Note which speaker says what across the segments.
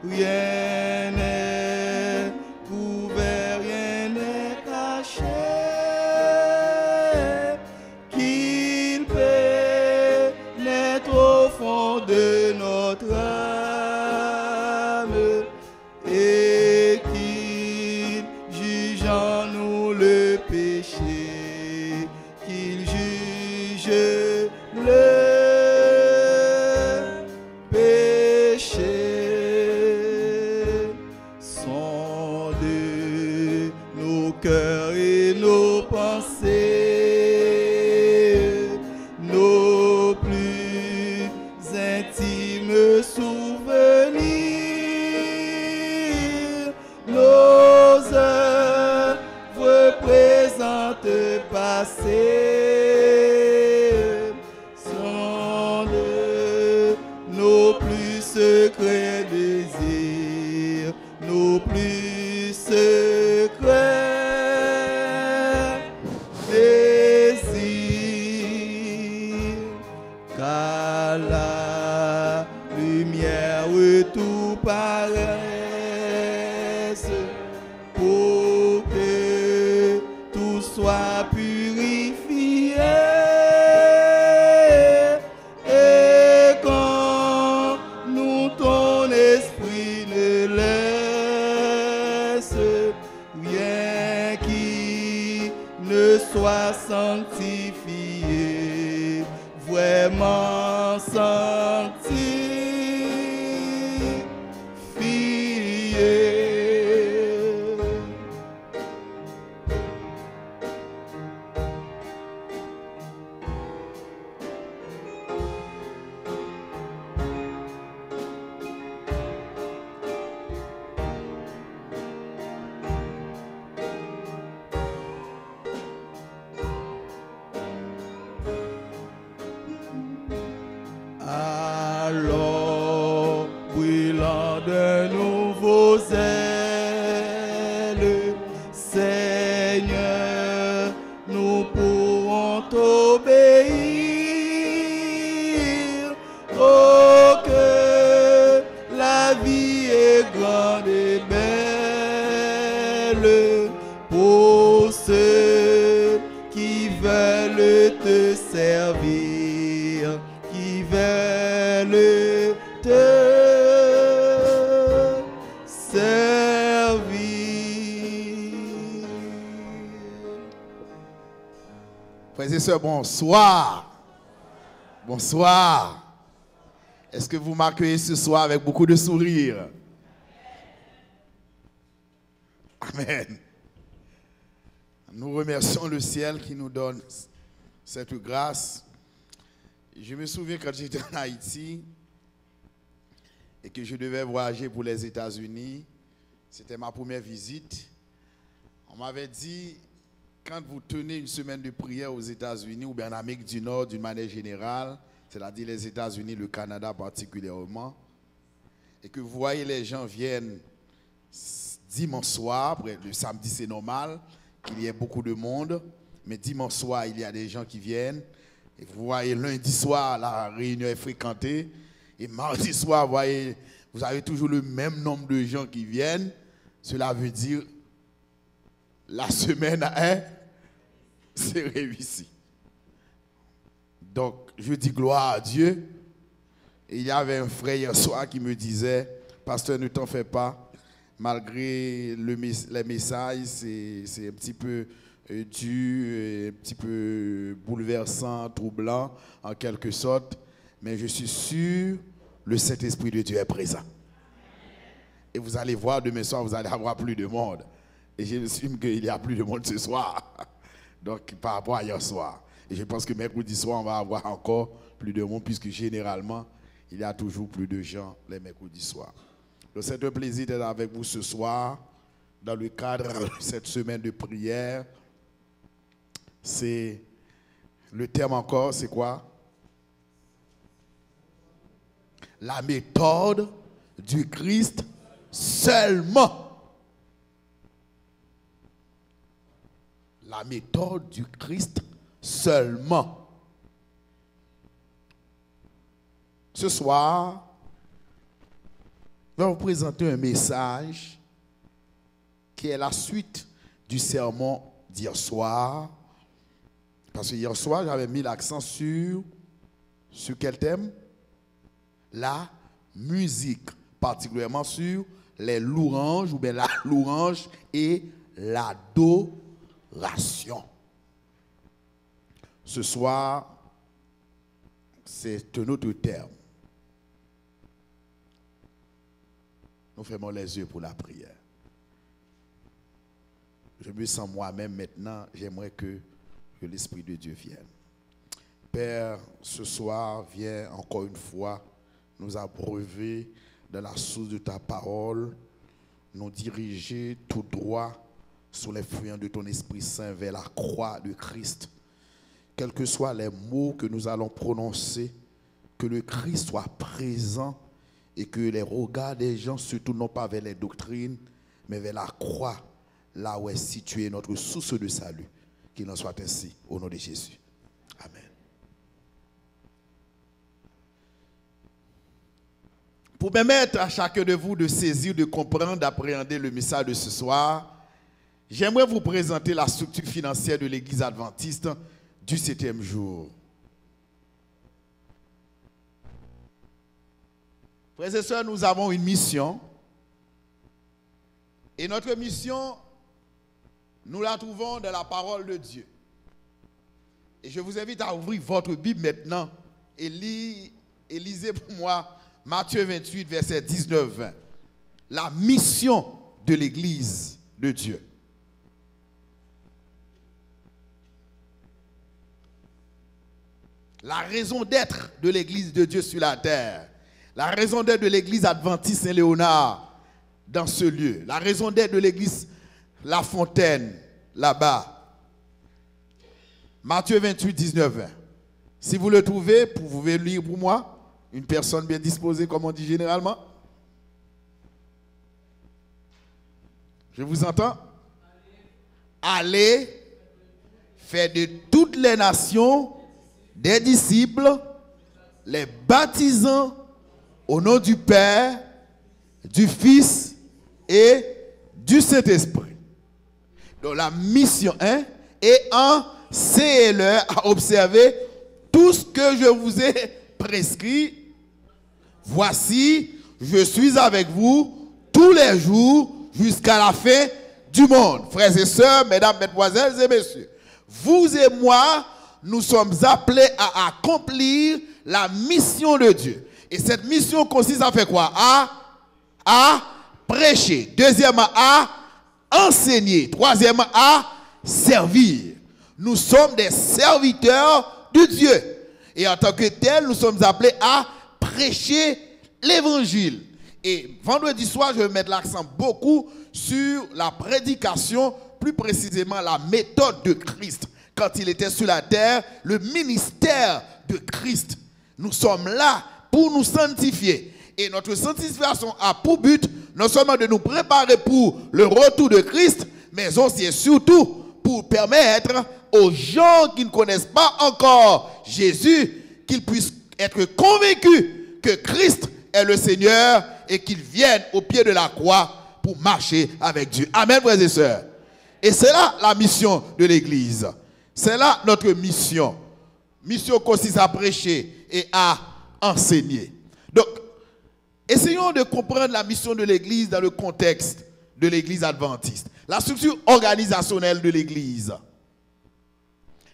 Speaker 1: rien n'est couvert, rien n'est caché, qu'il pénètre au fond de notre âme et qu'il juge en nous le péché, qu'il juge le péché. Sondez nos cœurs et nos pensées, nos plus intimes souvenirs, nos œuvres présentes, passées, sondez nos plus secrets désirs, nos plus secrets désirs, car la lumière tout paraisse pour que tout soit purifié. Et quand nous ton esprit ne laisse rien qui ne soit sanctifié, vraiment sanctifié. Alors, brûlant de nouveaux ailes, Seigneur, nous pourrons t'obéir. Oh, que la vie est grande et belle pour ceux qui veulent te servir, qui veulent te servir.
Speaker 2: Frères et sœurs, bonsoir. Bonsoir. Est-ce que vous m'accueillez ce soir avec beaucoup de sourires? Amen. Nous remercions le ciel qui nous donne cette grâce. Je me souviens quand j'étais en Haïti et que je devais voyager pour les États-Unis. C'était ma première visite. On m'avait dit, quand vous tenez une semaine de prière aux États-Unis ou bien en Amérique du Nord d'une manière générale, c'est-à-dire les États-Unis, le Canada particulièrement, et que vous voyez les gens viennent dimanche soir, le samedi c'est normal qu'il y ait beaucoup de monde, mais dimanche soir il y a des gens qui viennent, et vous voyez lundi soir la réunion est fréquentée, et mardi soir vous avez toujours le même nombre de gens qui viennent. Cela veut dire la semaine c'est réussi. Donc, je dis gloire à Dieu. Et il y avait un frère hier soir qui me disait, pasteur, ne t'en fais pas, malgré les messages, c'est un petit peu dur, un petit peu bouleversant, troublant, en quelque sorte, mais je suis sûr, le Saint-Esprit de Dieu est présent. Et vous allez voir, demain soir, vous allez avoir plus de monde. Et j'estime qu'il y a plus de monde ce soir. Donc, par rapport à hier soir. Et je pense que mercredi soir, on va avoir encore plus de monde, puisque généralement, il y a toujours plus de gens les mercredis soirs. Donc, c'est un plaisir d'être avec vous ce soir, dans le cadre de cette semaine de prière. C'est le thème encore, c'est quoi? La méthode du Christ seulement. La méthode du Christ seulement. Ce soir, vais vous présenter un message qui est la suite du sermon d'hier soir. Parce que hier soir, j'avais mis l'accent sur quel thème? La musique, particulièrement sur les louanges, ou bien la louange et l'adoration. Ce soir, c'est un autre terme. Nous fermons les yeux pour la prière. Je me sens moi-même maintenant, j'aimerais que l'Esprit de Dieu vienne. Père, ce soir, viens encore une fois nous abreuver de la source de ta parole, nous diriger tout droit sous l'influence de ton Esprit Saint vers la croix de Christ. Quels que soient les mots que nous allons prononcer, que le Christ soit présent et que les regards des gens se tournent non pas vers les doctrines, mais vers la croix, là où est située notre source de salut. Qu'il en soit ainsi, au nom de Jésus. Amen. Pour permettre à chacun de vous de saisir, de comprendre, d'appréhender le message de ce soir, j'aimerais vous présenter la structure financière de l'Église adventiste du 7e jour. Frères et sœurs, nous avons une mission. Et notre mission, nous la trouvons dans la parole de Dieu. Et je vous invite à ouvrir votre Bible maintenant et lisez pour moi Matthieu 28, verset 19-20. La mission de l'Église de Dieu. La raison d'être de l'Église de Dieu sur la terre. La raison d'être de l'Église adventiste Saint-Léonard dans ce lieu. La raison d'être de l'Église La Fontaine, là-bas. Matthieu 28, 19, 20. Si vous le trouvez, vous pouvez lire pour moi. Une personne bien disposée, comme on dit généralement. Je vous entends? Allez, faites de toutes les nations des disciples, les baptisant au nom du Père, du Fils et du Saint-Esprit. Donc la mission 1 est enseignez-leur à observer tout ce que je vous ai prescrit. Voici, je suis avec vous tous les jours jusqu'à la fin du monde. Frères et sœurs, mesdames, mesdemoiselles et messieurs, vous et moi, nous sommes appelés à accomplir la mission de Dieu. Et cette mission consiste à faire quoi? À prêcher. Deuxièmement, à enseigner. Troisièmement, à servir. Nous sommes des serviteurs de Dieu. Et en tant que tels, nous sommes appelés à prêcher l'évangile. Et vendredi soir, je vais mettre l'accent beaucoup sur la prédication, plus précisément la méthode de Christ. Quand il était sur la terre, le ministère de Christ. Nous sommes là pour nous sanctifier. Et notre sanctification a pour but non seulement de nous préparer pour le retour de Christ, mais aussi et surtout pour permettre aux gens qui ne connaissent pas encore Jésus, qu'ils puissent être convaincus que Christ est le Seigneur et qu'ils viennent au pied de la croix pour marcher avec Dieu. Amen, frères et sœurs. Et c'est là la mission de l'Église. C'est là notre mission. Mission consiste à prêcher et à enseigner. Donc, essayons de comprendre la mission de l'Église dans le contexte de l'Église adventiste. La structure organisationnelle de l'Église.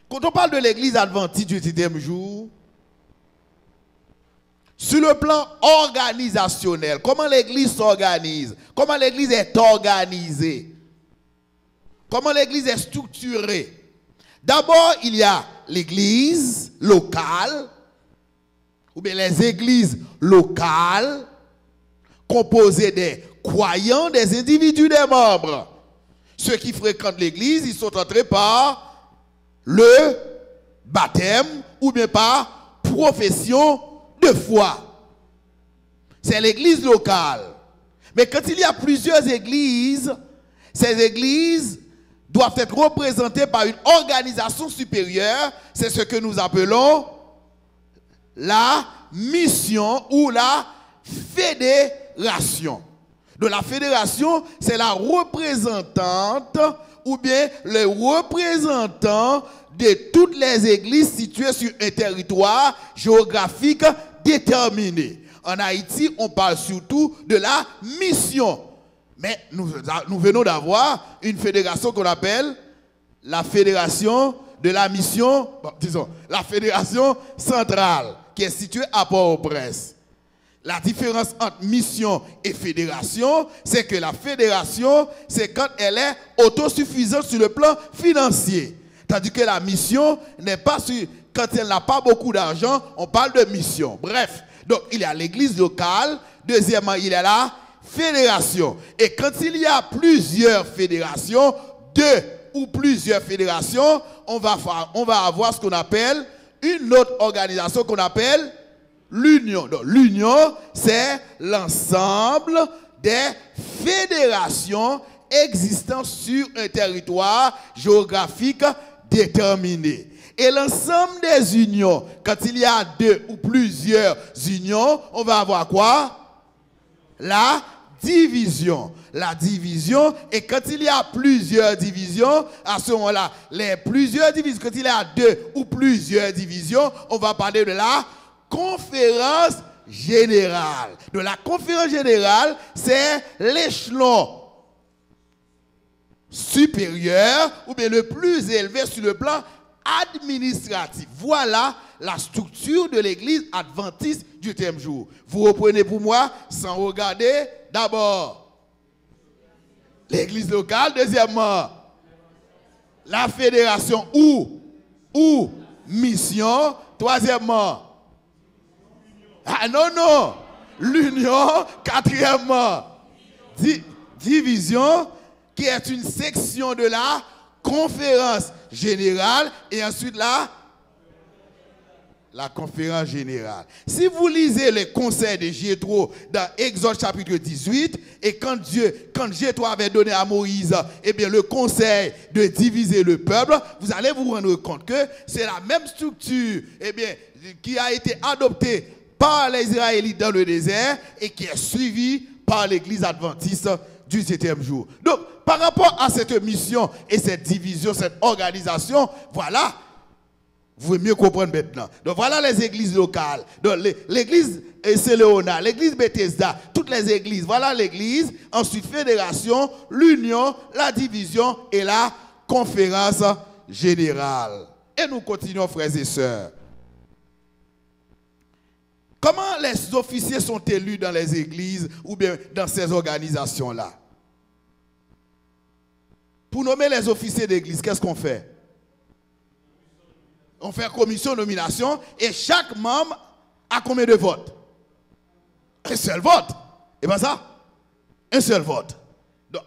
Speaker 2: Quand on parle de l'Église adventiste du 7e jour, sur le plan organisationnel, comment l'Église s'organise? Comment l'Église est organisée? Comment l'Église est structurée? D'abord, il y a l'Église locale, ou bien les églises locales, composées des croyants, des individus, des membres. Ceux qui fréquentent l'Église, ils sont entrés par le baptême, ou bien par profession de foi. C'est l'Église locale. Mais quand il y a plusieurs églises, ces églises doivent être représentées par une organisation supérieure. C'est ce que nous appelons la mission ou la fédération. fédération. Donc la fédération, c'est la représentante ou bien le représentant de toutes les églises situées sur un territoire géographique déterminé. En Haïti, on parle surtout de la mission. Mais nous venons d'avoir une fédération qu'on appelle la fédération de la mission, disons, la fédération centrale, qui est située à Port-au-Prince. La différence entre mission et fédération, c'est que la fédération, c'est quand elle est autosuffisante sur le plan financier. Tandis que la mission n'est pas sur, quand elle n'a pas beaucoup d'argent, on parle de mission. Bref, donc il y a l'église locale, deuxièmement, il y a la fédération. Et quand il y a plusieurs fédérations, deux ou plusieurs fédérations, on va avoir ce qu'on appelle une autre organisation qu'on appelle l'union. Donc l'union, c'est l'ensemble des fédérations existant sur un territoire géographique déterminé. Et l'ensemble des unions, quand il y a deux ou plusieurs unions, on va avoir quoi? La division. La division, et quand il y a plusieurs divisions, à ce moment-là, plusieurs divisions, quand il y a deux ou plusieurs divisions, on va parler de la conférence générale. De la conférence générale, c'est l'échelon supérieur ou bien le plus élevé sur le plan administratif. Voilà la structure de l'église adventiste du 8e jour. Vous reprenez pour moi sans regarder d'abord l'église locale, deuxièmement la fédération ou mission, troisièmement l'union, quatrièmement division, qui est une section de la conférence générale, et ensuite la conférence générale. Si vous lisez les conseils de Jéthro dans Exode chapitre 18, et quand Jéthro avait donné à Moïse, eh bien, le conseil de diviser le peuple, vous allez vous rendre compte que c'est la même structure, eh bien, qui a été adoptée par les Israélites dans le désert et qui est suivie par l'église adventiste du 7e jour. Donc, par rapport à cette mission et cette division, cette organisation, voilà, vous pouvez mieux comprendre maintenant. Donc, voilà les églises locales. Donc, l'église Saint-Léonard, l'église Bethesda, toutes les églises. Voilà l'église. Ensuite, fédération, l'union, la division et la conférence générale. Et nous continuons, frères et sœurs. Comment les officiers sont élus dans les églises ou bien dans ces organisations-là? Pour nommer les officiers d'église, qu'est-ce qu'on fait? On fait commission de nomination et chaque membre a combien de votes? Un seul vote. Et bien ça? Un seul vote. Donc,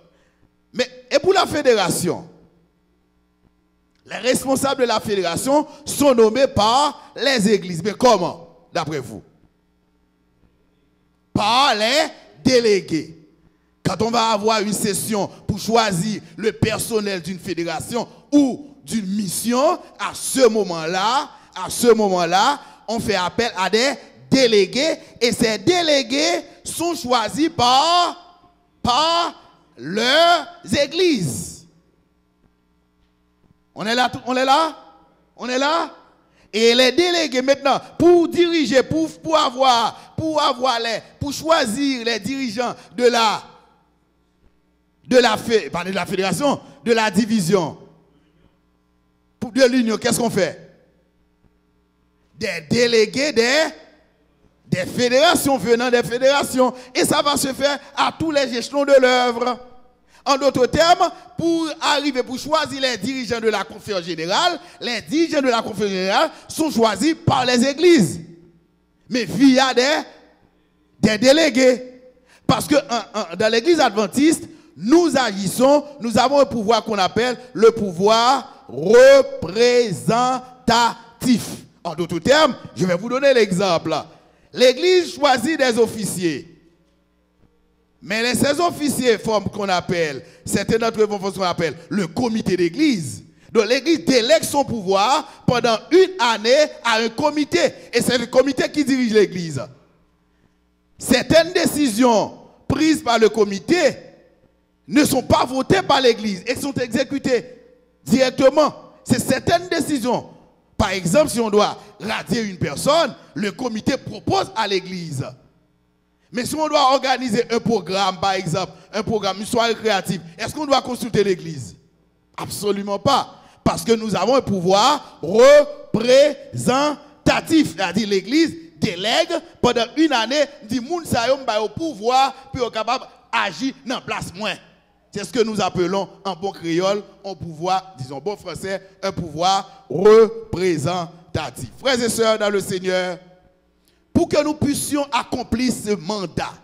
Speaker 2: et pour la fédération? Les responsables de la fédération sont nommés par les églises. Mais comment, d'après vous? Par les délégués. Quand on va avoir une session pour choisir le personnel d'une fédération ou d'une mission, à ce moment-là, on fait appel à des délégués et ces délégués sont choisis par leurs églises. On est là? Et les délégués maintenant, pour diriger, pour choisir les dirigeants de la fédération, de la division, de l'union, qu'est-ce qu'on fait? Des délégués des fédérations venant des fédérations. Et ça va se faire à tous les échelons de l'œuvre. En d'autres termes, pour choisir les dirigeants de la conférence générale, les dirigeants de la conférence générale sont choisis par les églises. Mais via des délégués. Parce que dans l'église adventiste, nous agissons, nous avons un pouvoir qu'on appelle le pouvoir représentatif. En d'autres termes, je vais vous donner l'exemple. L'église choisit des officiers. Mais ces officiers forment qu'on appelle, certains d'entre eux font ce qu'on appelle le comité d'église. Donc l'église délègue son pouvoir pendant une année à un comité. Et c'est le comité qui dirige l'église. Certaines décisions prises par le comité ne sont pas votées par l'Église et sont exécutées directement. C'est certaines décisions. Par exemple, si on doit radier une personne, le comité propose à l'Église. Mais si on doit organiser un programme, par exemple, un programme, une soirée créative, est-ce qu'on doit consulter l'Église? Absolument pas. Parce que nous avons un pouvoir représentatif. C'est-à-dire l'Église délègue pendant une année, dit moun sa yo au pouvoir, puis on est capable d'agir dans la place moins. C'est ce que nous appelons en bon créole, un pouvoir, disons bon français, un pouvoir représentatif. Frères et sœurs dans le Seigneur, pour que nous puissions accomplir ce mandat,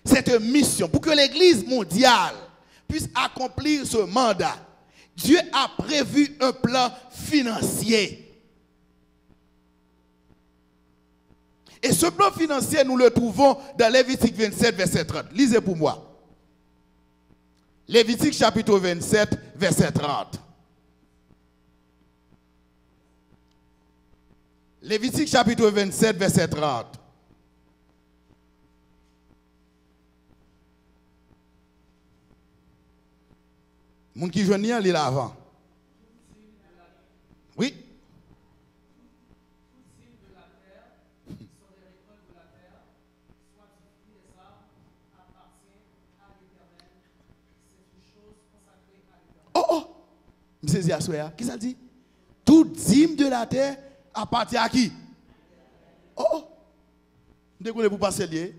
Speaker 2: cette mission, pour que l'Église mondiale puisse accomplir ce mandat, Dieu a prévu un plan financier. Et ce plan financier, nous le trouvons dans Lévitique 27, verset 30. Lisez pour moi. Lévitique chapitre 27, verset 30. Lévitique chapitre 27, verset 30. Moun qui joue ni là avant. Oui. Oh, monsieur Ziassoya, qui ça dit? Toute dîme de la terre appartient à qui? Oh, découlez pour passer lié.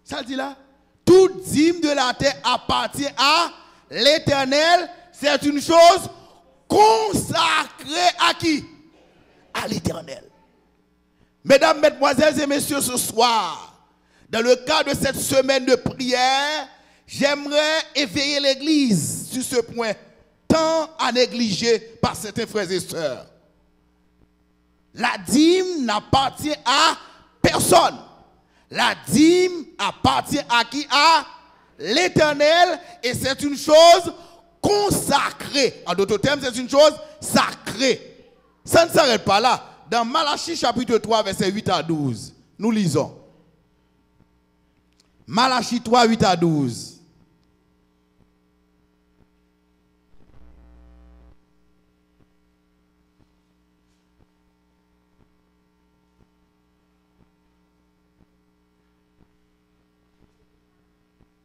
Speaker 2: Ça dit là? Toute dîme de la terre appartient à l'Éternel. C'est une chose consacrée à qui? À l'Éternel. Mesdames, mesdemoiselles et messieurs, ce soir, dans le cadre de cette semaine de prière, j'aimerais éveiller l'Église sur ce point, tant à négliger par certains frères et sœurs. La dîme n'appartient à personne. La dîme appartient à qui? À l'Éternel, et c'est une chose consacrée. En d'autres termes, c'est une chose sacrée. Ça ne s'arrête pas là. Dans Malachie chapitre 3, versets 8 à 12, nous lisons. Malachie 3, 8 à 12.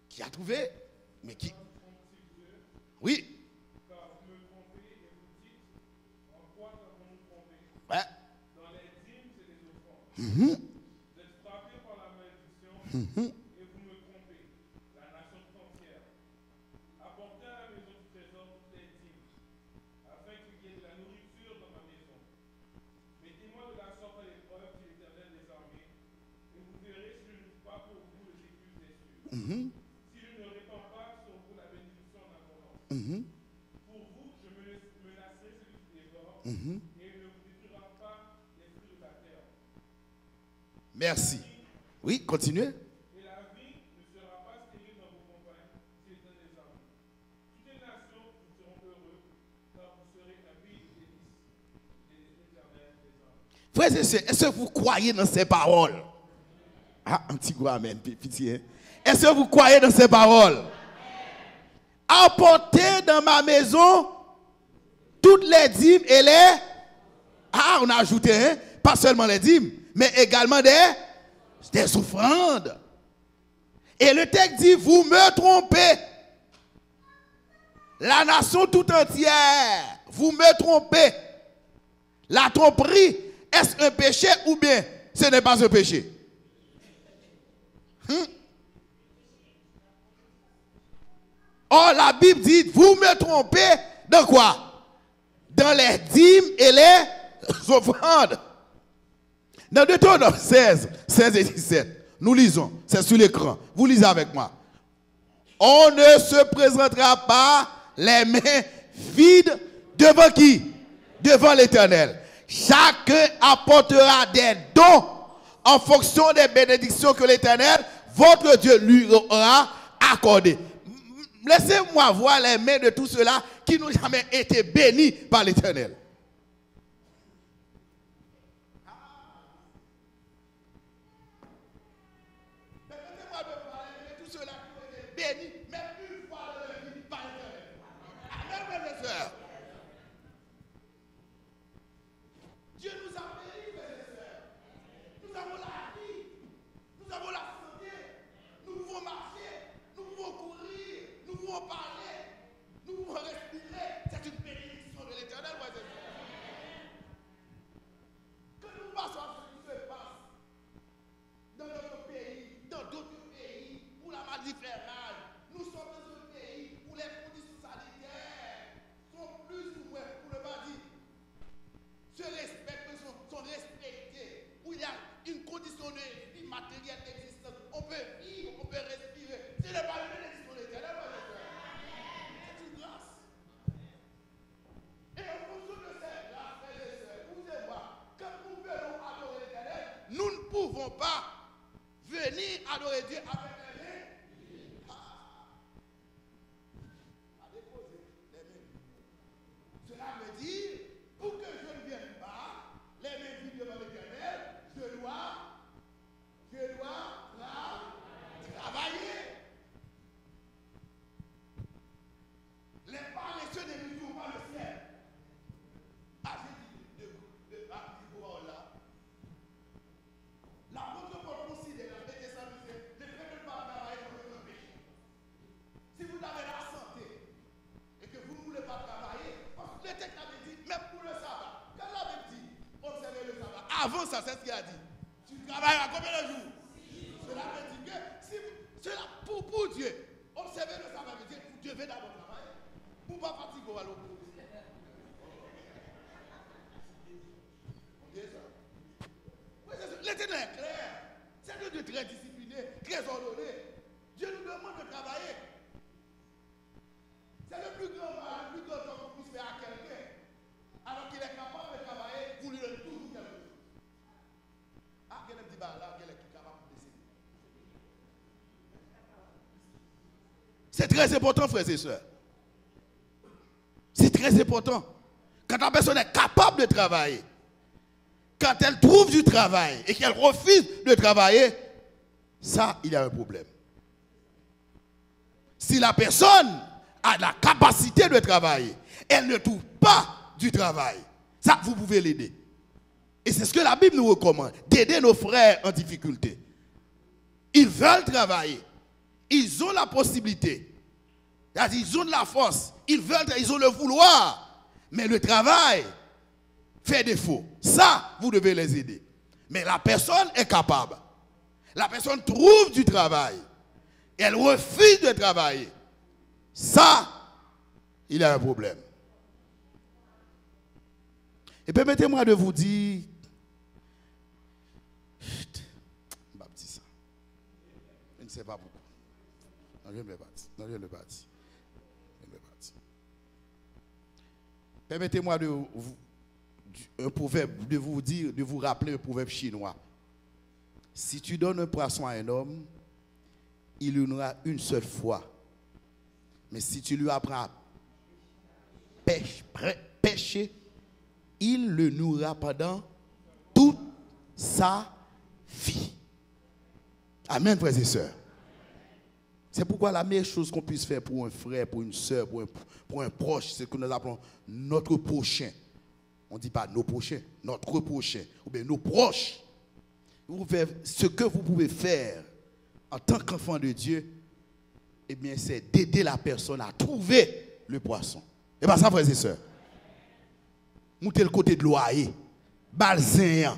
Speaker 2: Qui a trouvé? Mais qui? Oui. Ouais. Dans les dîmes et les offrandes. Vous êtes frappés par la malédiction et vous me trompez, la nation tout entière. Apportez à la maison du trésor toutes les dîmes, afin qu'il y ait de la nourriture dans ma maison. Mettez-moi de la sorte à l'épreuve, dit l'Éternel des armées, et vous verrez si je ne suis pas pour vous le sécurité des cieux. Si je ne répands pas sur vous la bénédiction en abondance. Pour vous, je menacerai celui qui dévore. Merci. Oui, continuez. Et la vie ne sera pas stérile dans vos campagnes, si l'Éternel des armées. Toutes les nations vous seront heureux, car vous serez un pays de délices, de l'Éternel des armées. Frères et sœurs, est-ce que vous croyez dans ces paroles? Ah, un petit gros amen, pitié. Est-ce que vous croyez dans ces paroles? Apportez dans ma maison toutes les dîmes et les... Ah, on a ajouté, hein? Pas seulement les dîmes, mais également des offrandes. Et le texte dit, vous me trompez. La nation tout entière, vous me trompez. La tromperie, est-ce un péché ou bien ce n'est pas un péché? Or, la Bible dit, vous me trompez dans quoi? Dans les dîmes et les offrandes. Dans Deutéronome 16 et 17, nous lisons, c'est sur l'écran, vous lisez avec moi. On ne se présentera pas les mains vides devant qui? Devant l'Éternel. Chacun apportera des dons en fonction des bénédictions que l'Éternel, votre Dieu, lui aura accordées. Laissez-moi voir les mains de tous ceux-là qui n'ont jamais été bénis par l'Éternel. pouvons parler, nous pouvons respirer. C'est une bénédiction de l'Éternel, moi, c'est ça. Que nous passons à ce qui se passe dans notre pays, dans d'autres pays, pour la maliférage. Nous sommes dans un pays où les conditions sanitaires sont plus ou moins, pour ne pas dire, se respectent, sont respectées, où il y a une condition de vie matérielle existante. On peut vivre, on peut respirer. Ce n'est pas une bénédiction de l'Éternel, c'est une grâce. Et en fonction de cette grâce, frères et sœurs, écoutez-moi, quand nous venons adorer l'Éternel, nous ne pouvons pas venir adorer Dieu avec les mains. À déposer les mains. Cela veut dire, pour que je ne vienne pas, les mains vides devant l'Éternel, je dois travailler. Les paresseux ne vivent pas le ciel. Ah, j'ai dit là. L'apôtre Paul considère, le fait de ne pas travailler comme un péché. Si vous avez la santé et que vous ne voulez pas travailler, le texte avait dit, même pour le sabbat, quand il avait dit, observez le sabbat, avant ça, c'est ce qu'il a dit. Tu travailles à combien de jours? Cela veut dire que si cela pour Dieu, observez le sabbat, veut dire que Dieu veut d'abord travailler. Pour ne pas fatiguer à l'autre. L'Éternel est clair. C'est un Dieu très discipliné, très ordonné. Dieu nous demande de travailler. C'est le plus grand mal, le plus grand temps qu'on puisse faire à quelqu'un. Alors qu'il est capable de travailler, vous lui donnez toujours quelque chose. Ah, quelqu'un dit, bah là, quelqu'un est capable de décider. C'est très important, frères et sœurs. C'est très important. Quand la personne est capable de travailler, quand elle trouve du travail et qu'elle refuse de travailler, ça, il y a un problème. Si la personne a la capacité de travailler, elle ne trouve pas du travail, ça, vous pouvez l'aider. Et c'est ce que la Bible nous recommande, d'aider nos frères en difficulté. Ils veulent travailler. Ils ont la possibilité. Ils ont de la force. Ils ont le vouloir. Mais le travail fait défaut. Ça, vous devez les aider. Mais la personne est capable. La personne trouve du travail. Elle refuse de travailler. Ça, il y a un problème. Et permettez-moi de vous dire, je ne sais pas pourquoi. Non, je ne vais pas dire. Permettez-moi de vous rappeler un proverbe chinois. Si tu donnes un poisson à un homme, il en aura une seule fois. Mais si tu lui apprends à pêcher, il le nourrira pendant toute sa vie. Amen, frères et sœurs. C'est pourquoi la meilleure chose qu'on puisse faire pour un frère, pour une sœur, pour un proche, c'est que nous appelons notre prochain. On ne dit pas nos prochains, notre prochain, ou bien nos proches. Ce que vous pouvez faire en tant qu'enfant de Dieu, eh bien, c'est d'aider la personne à trouver le poisson. Et bien ça, frères et sœurs. Montez le côté de loyer, bal zéan,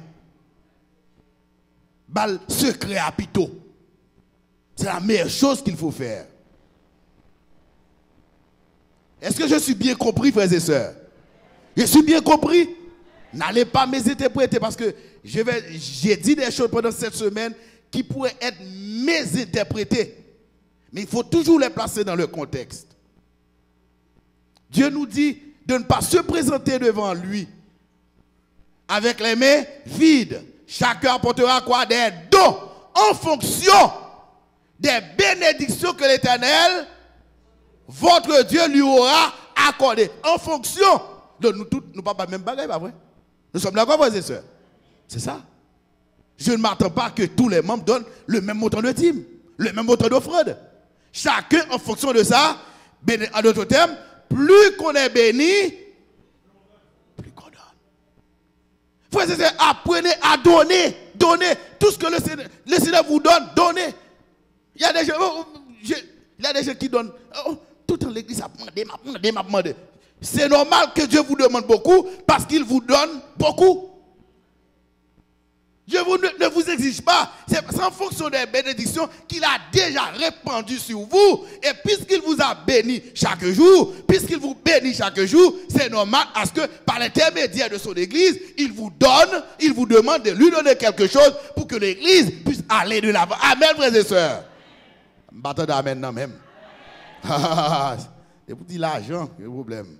Speaker 2: bal secret à pito. C'est la meilleure chose qu'il faut faire. Est-ce que je suis bien compris, frères et sœurs? Je suis bien compris? N'allez pas mésinterpréter parce que j'ai dit des choses pendant cette semaine qui pourraient être mésinterprétées. Mais il faut toujours les placer dans le contexte. Dieu nous dit de ne pas se présenter devant lui avec les mains vides. Chacun apportera quoi? Des dons en fonction des bénédictions que l'Éternel, votre Dieu, lui aura accordées. En fonction de nous tous, nous ne parlons pas même bagaille, pas vrai? Nous sommes d'accord, frères et sœurs? C'est ça. Je ne m'attends pas que tous les membres donnent le même montant de dîme, le même montant d'offrande. Chacun en fonction de ça, en d'autres termes, plus qu'on est béni, plus qu'on donne. Frères et sœurs, apprenez à donner. Donnez tout ce que le Seigneur vous donne, donnez. Il y a des gens qui donnent. tout dans l'église a demandé. C'est normal que Dieu vous demande beaucoup parce qu'il vous donne beaucoup. Dieu ne vous exige pas. C'est en fonction des bénédictions qu'il a déjà répandues sur vous. Et puisqu'il vous a béni chaque jour, puisqu'il vous bénit chaque jour, c'est normal à ce que par l'intermédiaire de son église, il vous demande de lui donner quelque chose pour que l'église puisse aller de l'avant. Amen, frères et sœurs. M'attendez amen non même. Et vous dites l'argent, le problème.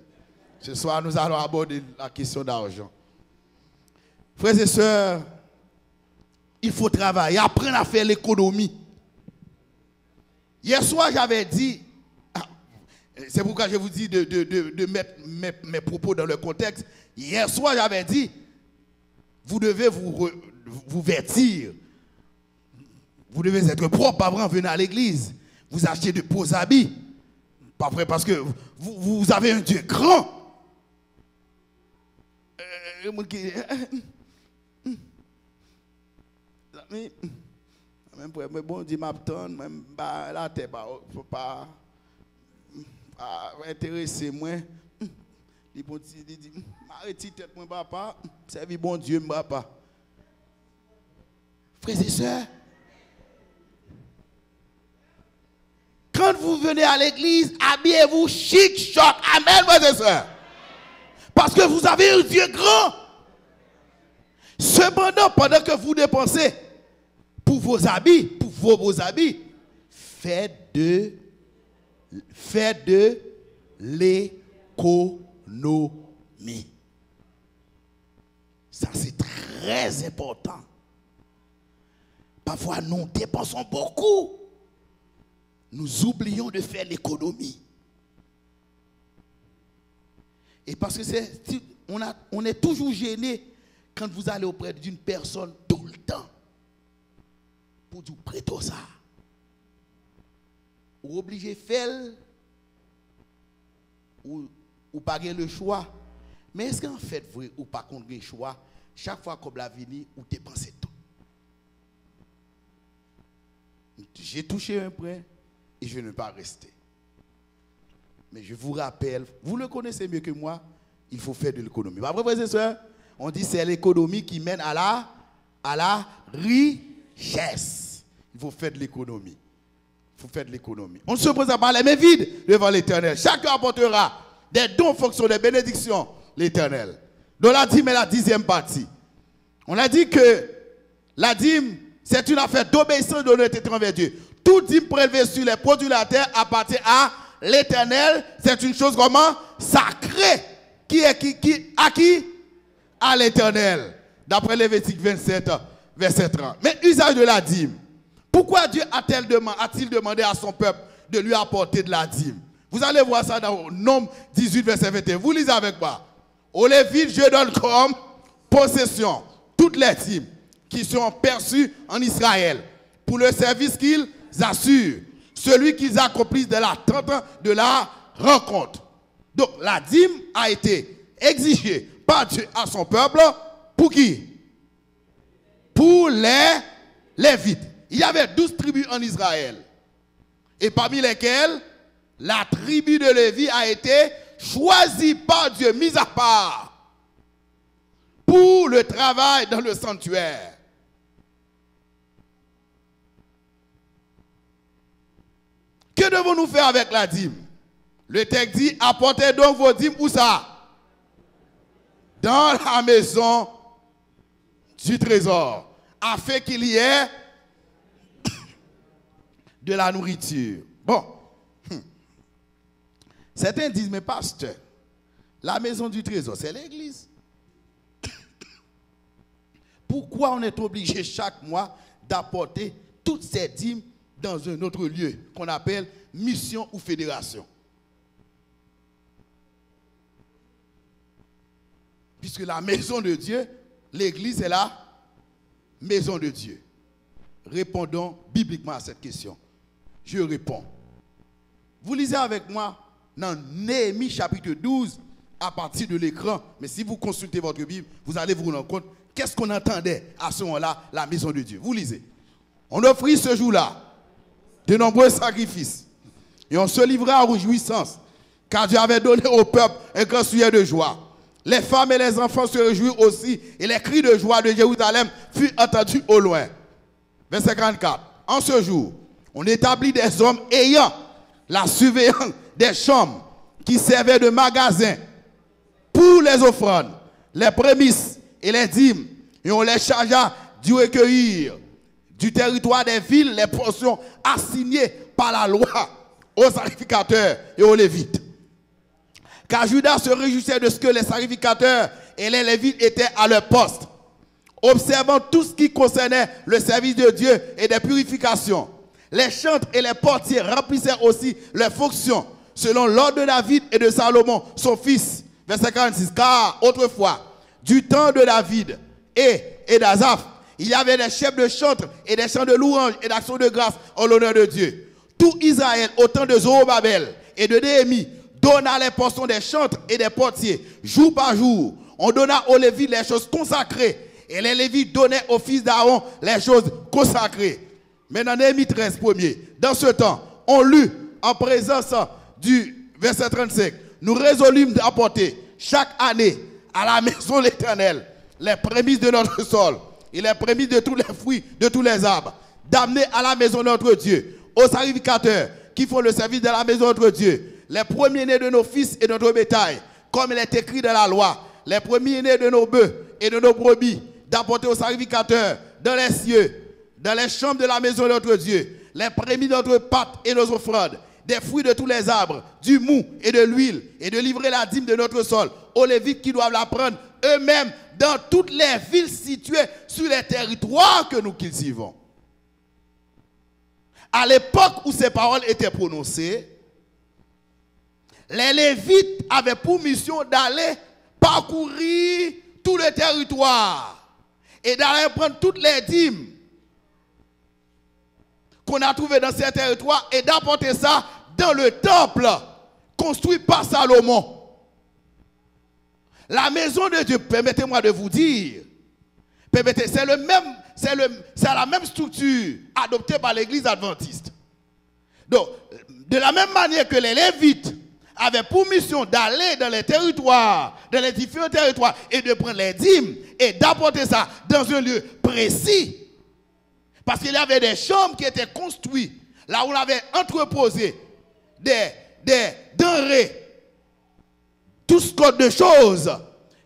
Speaker 2: Ce soir, nous allons aborder la question d'argent. Frères et sœurs, il faut travailler, apprendre à faire l'économie. Hier soir, j'avais dit, c'est pourquoi je vous dis de mettre mes propos dans le contexte. Hier soir, j'avais dit, vous devez vous vêtir. Vous devez être propre avant de venir à l'église. Vous achetez de beaux habits. Pas vrai, parce que vous avez un Dieu grand. Même bon Dieu m'attend, même la tête, faut pas intéresser moi. Il dit, arrêtez tête moi papa, servi bon Dieu mon papa. Frères et sœurs, quand vous venez à l'église, habillez-vous chic, choc. Amen, frères et sœurs. Parce que vous avez un Dieu grand. Cependant, pendant que vous dépensez pour vos habits, pour vos beaux habits, faites de l'économie. Ça, c'est très important. Parfois, nous dépensons beaucoup. Nous oublions de faire l'économie. Et parce que on est toujours gêné quand vous allez auprès d'une personne tout le temps pour vous prêter ça. Ou obligé de faire ou pas le choix. Mais est-ce qu'en fait, vous ou pas contre le choix, chaque fois qu'on l'a venu, ou dépensez tout? J'ai touché un point et je ne vais pas rester. Mais je vous rappelle, vous le connaissez mieux que moi, il faut faire de l'économie. Après, frères et sœurs, on dit que c'est l'économie qui mène à la richesse. Il faut faire de l'économie. Il faut faire de l'économie. On ne se présente pas les mains vides devant l'Éternel. Chacun apportera des dons en fonction des bénédictions, l'Éternel. Donc la dîme est la 10e partie. On a dit que la dîme, c'est une affaire d'obéissance de notre envers Dieu. Tout dîme prélevé sur les produits de la terre appartient à l'Éternel. C'est une chose comment? Sacrée. À qui? À l'Éternel. D'après Lévitique 27, verset 30. Mais usage de la dîme. Pourquoi Dieu a-t-il demandé à son peuple de lui apporter de la dîme? Vous allez voir ça dans Nombre 18, verset 21. Vous lisez avec moi. Aux Lévites, je donne comme possession toutes les dîmes qui sont perçues en Israël pour le service qu'ils assurent, celui qu'ils accomplissent de la tente de la rencontre. Donc la dîme a été exigée par Dieu à son peuple. Pour qui? Pour les Lévites. Il y avait 12 tribus en Israël. Et parmi lesquelles, la tribu de Lévi a été choisie par Dieu, mise à part, pour le travail dans le sanctuaire. Que devons-nous faire avec la dîme? Le texte dit, apportez donc vos dîmes où ça? Dans la maison du trésor, afin qu'il y ait de la nourriture. Bon, certains disent, mais pasteur, la maison du trésor, c'est l'église. Pourquoi on est obligé chaque mois d'apporter toutes ces dîmes dans un autre lieu qu'on appelle mission ou fédération? Puisque la maison de Dieu, l'église est la maison de Dieu. Répondons bibliquement à cette question. Je réponds. Vous lisez avec moi dans Néhémie chapitre 12 à partir de l'écran. Mais si vous consultez votre Bible, vous allez vous rendre compte qu'est-ce qu'on entendait à ce moment-là, la maison de Dieu. Vous lisez. On offrit ce jour-là de nombreux sacrifices Et on se livrait à réjouissance, car Dieu avait donné au peuple un grand sujet de joie. Les femmes et les enfants se réjouirent aussi, et les cris de joie de Jérusalem furent entendus au loin. Verset 44. En ce jour, on établit des hommes ayant la surveillance des chambres qui servaient de magasins pour les offrandes, les prémices et les dîmes, et on les chargea d'y recueillir du territoire des villes les portions assignées par la loi aux sacrificateurs et aux lévites. Car Judas se réjouissait de ce que les sacrificateurs et les lévites étaient à leur poste, observant tout ce qui concernait le service de Dieu et des purifications. Les chantres et les portiers remplissaient aussi leurs fonctions selon l'ordre de David et de Salomon, son fils. Verset 46. Car autrefois, du temps de David et d'Azaph, il y avait des chefs de chantres et des chants de louanges et d'actions de grâce en l'honneur de Dieu. Tout Israël, au temps de Zorobabel et de Néhémie, donna les portions des chantres et des portiers, jour par jour. On donna aux Lévites les choses consacrées, et les Lévites donnaient aux fils d'Aaron les choses consacrées. Maintenant, Néhémie 13, premier. Dans ce temps, on lut en présence du verset 35. Nous résolûmes d'apporter chaque année à la maison de l'Éternel les prémices de notre sol et les prémices de tous les fruits, de tous les arbres, d'amener à la maison de notre Dieu, aux sacrificateurs qui font le service de la maison de notre Dieu, les premiers-nés de nos fils et de notre bétail, comme il est écrit dans la loi, les premiers-nés de nos bœufs et de nos brebis, d'apporter aux sacrificateurs dans les cieux, dans les chambres de la maison de notre Dieu, les prémices de notre pâte et nos offrandes, des fruits de tous les arbres, du mou et de l'huile, et de livrer la dîme de notre sol aux Lévites qui doivent la prendre eux-mêmes dans toutes les villes situées sur les territoires que nous cultivons. À l'époque où ces paroles étaient prononcées, les Lévites avaient pour mission d'aller parcourir tout le territoire et d'aller prendre toutes les dîmes qu'on a trouvées dans ces territoires et d'apporter ça dans le temple construit par Salomon. La maison de Dieu, permettez-moi de vous dire, c'est la même structure adoptée par l'église adventiste. Donc, de la même manière que les Lévites avaient pour mission d'aller dans les territoires, dans les différents territoires, et de prendre les dîmes et d'apporter ça dans un lieu précis. Parce qu'il y avait des chambres qui étaient construites, là où on avait entreposé des denrées, tout sortes de choses,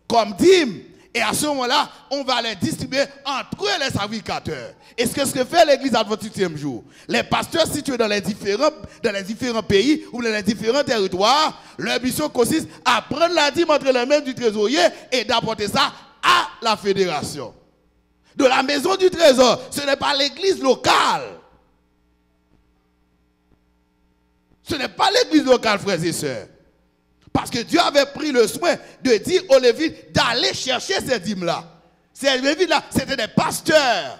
Speaker 2: comme dîmes. Et à ce moment-là, on va les distribuer entre les sacrificateurs. Et ce que fait l'église adventiste du 7e jour, les pasteurs situés dans les différents pays ou dans les différents territoires, leur mission consiste à prendre la dîme entre les mains du trésorier et d'apporter ça à la fédération. De la maison du trésor, ce n'est pas l'église locale. Ce n'est pas l'église locale, frères et sœurs. Parce que Dieu avait pris le soin de dire aux Lévites d'aller chercher ces dîmes-là. Ces Lévites-là, c'était des pasteurs.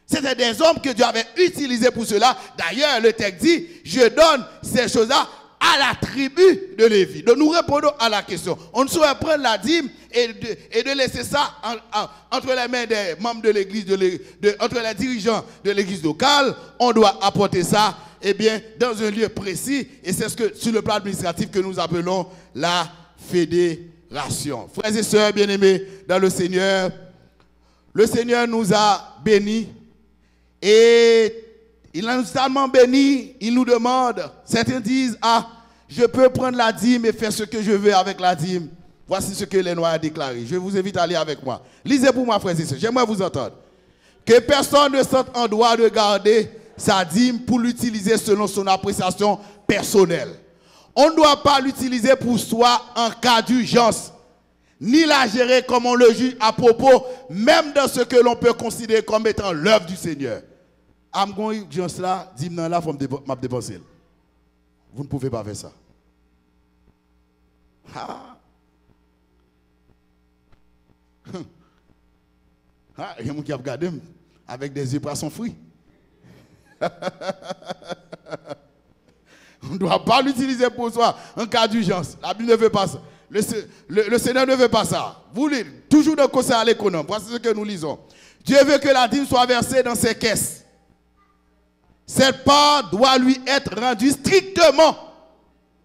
Speaker 2: C'était des hommes que Dieu avait utilisés pour cela. D'ailleurs, le texte dit, je donne ces choses-là à la tribu de Lévi. Donc nous répondons à la question. On ne saurait prendre la dîme et de laisser ça entre les mains des membres de l'église, entre les dirigeants de l'église locale. On doit apporter ça dans un lieu précis. Et c'est ce que, sur le plan administratif, que nous appelons la fédération. Frères et sœurs bien-aimés dans le Seigneur nous a bénis. Et il a tellement béni, il nous demande, certains disent, je peux prendre la dîme et faire ce que je veux avec la dîme. Voici ce que les Noirs a déclaré. Je vous invite à lire avec moi. Lisez pour moi, frères et sœurs, j'aimerais vous entendre. Que personne ne sente en droit de garder sa dîme pour l'utiliser selon son appréciation personnelle. On ne doit pas l'utiliser pour soi en cas d'urgence, ni la gérer comme on le juge à propos, même dans ce que l'on peut considérer comme étant l'œuvre du Seigneur. Amgon urgence là, dîme là, faut m'a dépenser. Vous ne pouvez pas faire ça. Il y a des gens qui ont regardé avec des yeux poissons frits. On ne doit pas l'utiliser pour soi en cas d'urgence. La Bible ne veut pas ça. Le Seigneur ne veut pas ça. Vous lisez toujours dans le conseil à l'économe. Voici ce que nous lisons. Dieu veut que la dîme soit versée dans ses caisses. Cette part doit lui être rendue strictement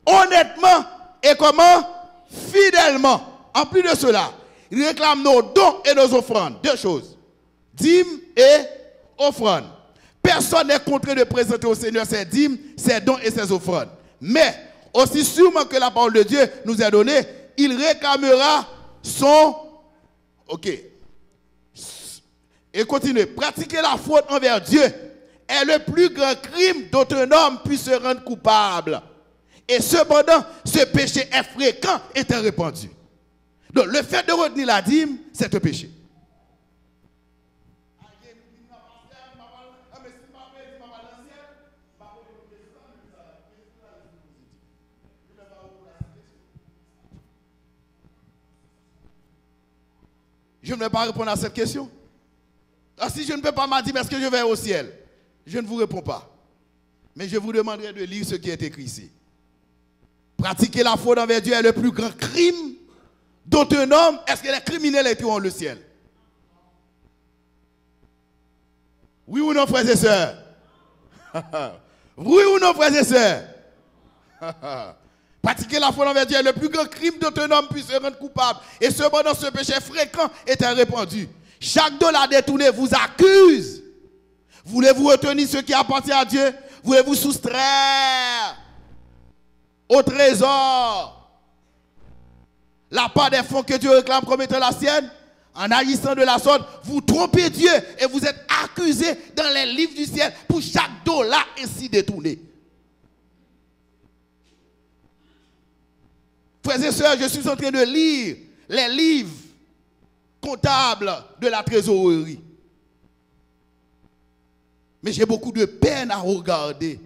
Speaker 2: honnêtement et comment? Fidèlement. En plus de cela, il réclame nos dons et nos offrandes. Deux choses. Dîmes et offrandes. Personne n'est contraint de présenter au Seigneur ses dîmes, ses dons et ses offrandes. Mais, aussi sûrement que la parole de Dieu nous est donnée, il réclamera son... Ok. Et continue. Pratiquer la faute envers Dieu est le plus grand crime dont un homme puisse se rendre coupable. Et cependant, ce péché est fréquent et est répandu. Donc, le fait de retenir la dîme, c'est un péché. Je ne vais pas répondre à cette question. Si je ne peux pas me dire, est-ce que je vais au ciel? Je ne vous réponds pas. Mais je vous demanderai de lire ce qui est écrit ici. Pratiquer la faute envers Dieu est le plus grand crime dont un homme, est-ce que les criminels étiront le ciel? Oui ou non, frères et sœurs? Oui ou non, frères et sœurs? Pratiquer la faute envers Dieu est le plus grand crime dont un homme puisse se rendre coupable. Et cependant, ce péché fréquent est répandu. Chaque dollar détourné vous accuse. Voulez-vous retenir ce qui appartient à Dieu? Voulez-vous soustraire au trésor la part des fonds que Dieu réclame comme étant la sienne? En agissant de la sorte, vous trompez Dieu et vous êtes accusé dans les livres du ciel pour chaque dollar ainsi détourné. Frères et sœurs, je suis en train de lire les livres comptables de la trésorerie. Mais j'ai beaucoup de peine à regarder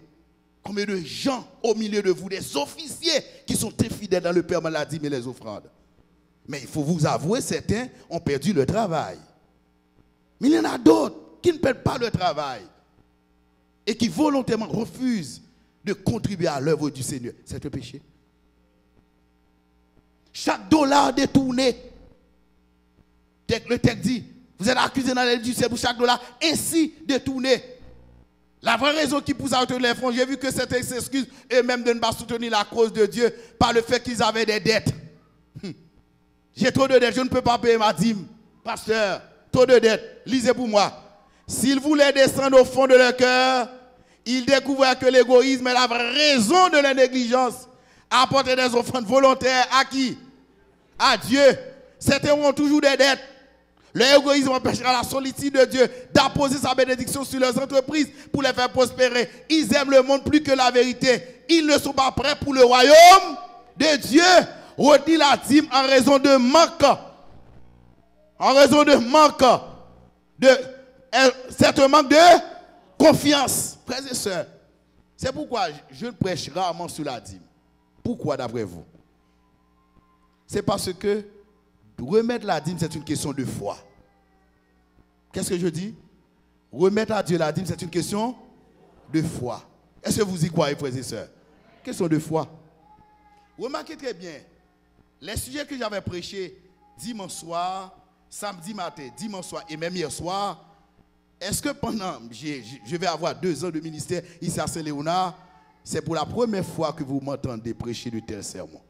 Speaker 2: combien de gens au milieu de vous, des officiers qui sont infidèles dans le paiement de la dîme et les offrandes. Mais il faut vous avouer, certains ont perdu le travail. Mais il y en a d'autres qui ne perdent pas le travail et qui volontairement refusent de contribuer à l'œuvre du Seigneur. C'est un péché. Chaque dollar détourné, le texte dit, vous êtes accusé dans les du ciel pour chaque dollar ainsi détourné. La vraie raison qui pousse à retenir les fonds, j'ai vu que certains s'excusent eux-mêmes de ne pas soutenir la cause de Dieu par le fait qu'ils avaient des dettes. J'ai trop de dettes, je ne peux pas payer ma dîme. Pasteur, trop de dettes, lisez pour moi. S'ils voulaient descendre au fond de leur cœur, ils découvraient que l'égoïsme est la vraie raison de la négligence. Apporter des offrandes volontaires à qui? À Dieu. Certains ont toujours des dettes. L'égoïsme empêchera la solitude de Dieu d'apposer sa bénédiction sur leurs entreprises pour les faire prospérer. Ils aiment le monde plus que la vérité. Ils ne sont pas prêts pour le royaume de Dieu. Retenir la dîme en raison de manque. En raison de manque. C'est un manque de confiance. Frères et sœurs, c'est pourquoi je prêche rarement sur la dîme. Pourquoi d'après vous? C'est parce que remettre la dîme, c'est une question de foi. Qu'est-ce que je dis? Remettre à Dieu la dîme, c'est une question de foi. Est-ce que vous y croyez, frères et sœurs? Question de foi. Remarquez très bien, les sujets que j'avais prêchés dimanche soir, samedi matin, dimanche soir et même hier soir, est-ce que pendant, je vais avoir 2 ans de ministère ici à Saint-Léonard, c'est pour la première fois que vous m'entendez prêcher de tels sermons?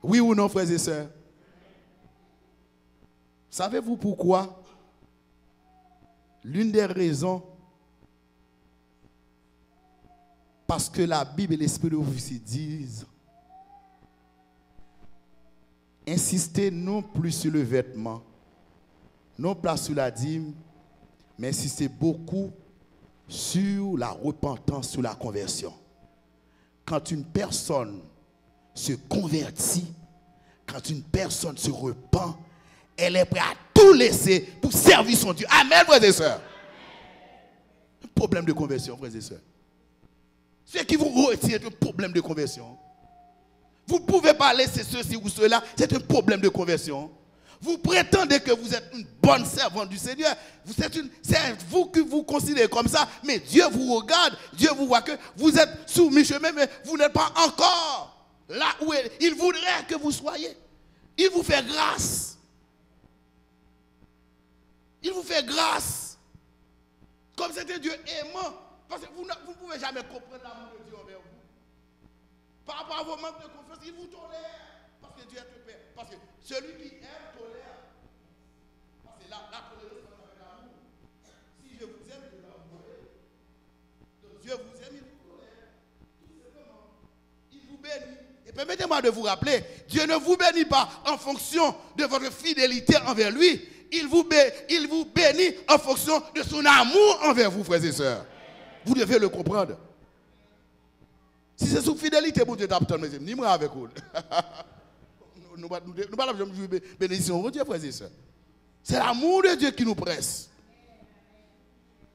Speaker 2: Oui ou non, frères et sœurs? Savez-vous pourquoi? L'une des raisons, parce que la Bible et l'Esprit de prophétie disent, insistez non plus sur le vêtement, non pas sur la dîme, mais insistez beaucoup sur la repentance, sur la conversion. Quand une personne se convertit, quand une personne se repent, elle est prête à tout laisser pour servir son Dieu. Amen, frères et sœurs. Un problème de conversion, frères et sœurs. Ce qui vous retire est un problème de conversion. Vous ne pouvez pas laisser ceci ou cela, c'est un problème de conversion. Vous prétendez que vous êtes une bonne servante du Seigneur. C'est vous que vous considérez comme ça, mais Dieu vous regarde, Dieu vous voit que vous êtes sur mi-chemin, mais vous n'êtes pas encore là où il voudrait que vous soyez. Il vous fait grâce. Il vous fait grâce. Comme c'est un Dieu aimant. Parce que vous ne pouvez jamais comprendre l'amour de Dieu envers vous. par rapport à vos manques de confiance, il vous tolère. Parce que Dieu est le Père. Parce que celui qui aime tolère. Parce que la tolérance c'est avec l'amour. Si je vous aime, je vais vous tolérer. Donc Dieu vous aime, il vous tolère. Tout simplement. Il vous bénit. Et permettez-moi de vous rappeler, Dieu ne vous bénit pas en fonction de votre fidélité envers lui. Il vous bénit en fonction de son amour envers vous, frères et sœurs. Vous devez le comprendre. Si c'est sous fidélité, bon Dieu t'attend, mais ni moi avec vous. Nous ne parlons pas de bénédiction, bon Dieu, frères et sœurs. C'est l'amour de Dieu qui nous presse.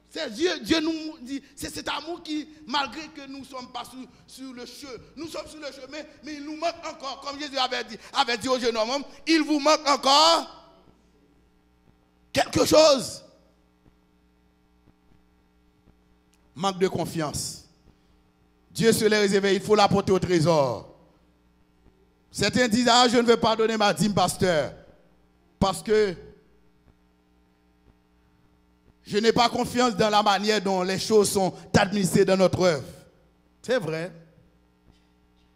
Speaker 2: C'est Dieu nous dit, c'est cet amour qui, malgré que nous ne sommes pas sur le chemin, nous sommes sur le chemin, mais il nous manque encore, comme Jésus avait dit au jeune homme, il vous manque encore quelque chose. Manque de confiance. Dieu se l'est réservé, il faut l'apporter au trésor. Certains disent, ah, je ne veux pas donner ma dîme, pasteur, parce que je n'ai pas confiance dans la manière dont les choses sont administrées dans notre œuvre. C'est vrai.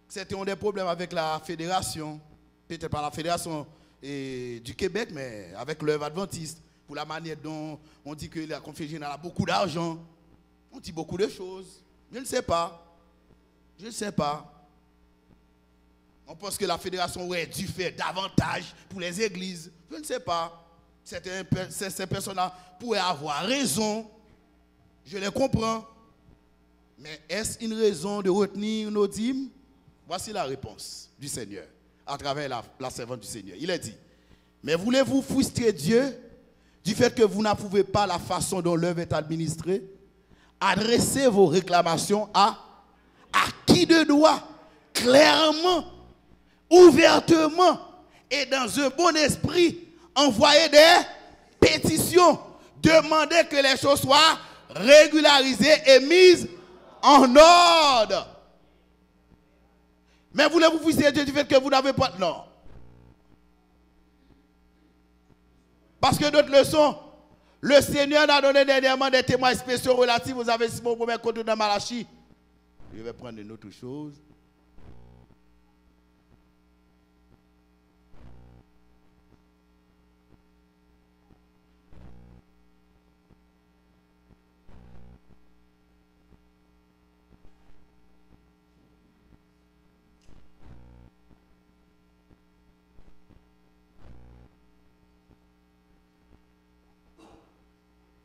Speaker 2: Certains ont des problèmes avec la fédération, peut-être pas la fédération du Québec, mais avec l'œuvre adventiste, pour la manière dont on dit que la conférence générale a beaucoup d'argent. On dit beaucoup de choses. Je ne sais pas. Je ne sais pas. On pense que la fédération aurait dû faire davantage pour les églises. Je ne sais pas. Ces personnes-là pourraient avoir raison. Je les comprends. Mais est-ce une raison de retenir nos dîmes? Voici la réponse du Seigneur à travers la servante du Seigneur. Il est dit, mais voulez-vous frustrer Dieu du fait que vous n'approuvez pas la façon dont l'œuvre est administrée? Adressez vos réclamations à qui de droit, clairement, ouvertement et dans un bon esprit. Envoyez des pétitions, demandez que les choses soient régularisées et mises en ordre. Mais voulez-vous frustrer Dieu du fait que vous n'avez pas... Non. Parce que d'autres leçons, le Seigneur a donné dernièrement des témoins spéciaux relatifs aux investissements pour mettre contre dans Malachie. Je vais prendre une autre chose.